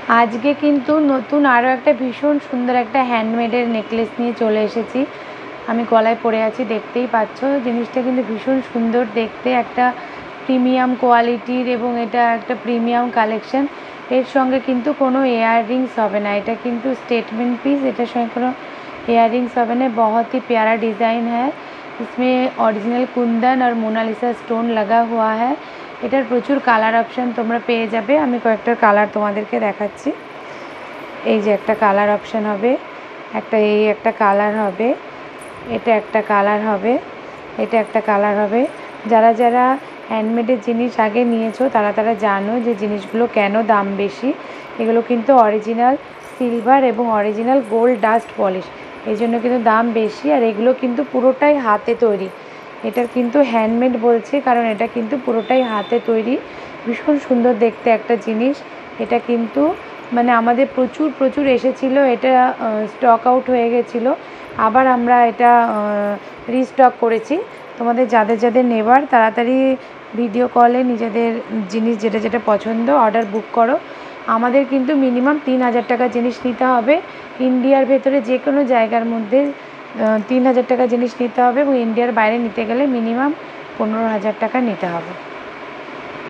আজকে কিন্তু নতুন আরও একটা ভীষণ সুন্দর একটা হ্যান্ডমেডের নেকলেস নিয়ে চলে এসেছি। আমি গলায় পরে আছি, দেখতেই পাচ্ছ। জিনিসটা কিন্তু ভীষণ সুন্দর দেখতে, একটা প্রিমিয়াম কোয়ালিটির, এবং এটা একটা প্রিমিয়াম কালেকশন। এর সঙ্গে কিন্তু কোনো ইয়াররিংস হবে না, এটা কিন্তু স্টেটমেंट पीस। এটার সঙ্গে কোনো ইয়াররিংস হবে না। बहुत ही प्यारा डिज़ाइन है, इसमें ओरिजिनल कुंदन और मोनालिसा स्टोन लगा हुआ है। এটার প্রচুর কালার অপশান তোমরা পেয়ে যাবে। আমি কয়েকটা কালার তোমাদেরকে দেখাচ্ছি। এই যে একটা কালার অপশান হবে, এই একটা কালার হবে, এটা একটা কালার হবে, এটা একটা কালার হবে। যারা যারা হ্যান্ডমেডের জিনিস আগে নিয়েছো তারা জানো যে জিনিসগুলো কেন দাম বেশি। এগুলো কিন্তু অরিজিনাল সিলভার এবং অরিজিনাল গোল্ড ডাস্ট পলিশ, এই জন্য কিন্তু দাম বেশি। আর এগুলো কিন্তু পুরোটাই হাতে তৈরি। এটার কিন্তু হ্যান্ডমেড বলছে কারণ এটা কিন্তু পুরোটাই হাতে তৈরি। ভীষণ সুন্দর দেখতে একটা জিনিস। এটা কিন্তু মানে আমাদের প্রচুর এসেছিলো, এটা স্টক আউট হয়ে গেছিলো। আবার আমরা এটা রিস্টক করেছি। তোমাদের যাদের নেবার তাড়াতাড়ি ভিডিও কলে নিজেদের জিনিস যেটা পছন্দ অর্ডার বুক করো। আমাদের কিন্তু মিনিমাম 3000 টাকা জিনিস নিতে হবে। ইন্ডিয়ার ভেতরে যে কোনো জায়গার মধ্যে 3000 টাকা জিনিস নিতে হবে, এবং ইন্ডিয়ার বাইরে নিতে গেলে মিনিমাম 15000 টাকা নিতে হবে।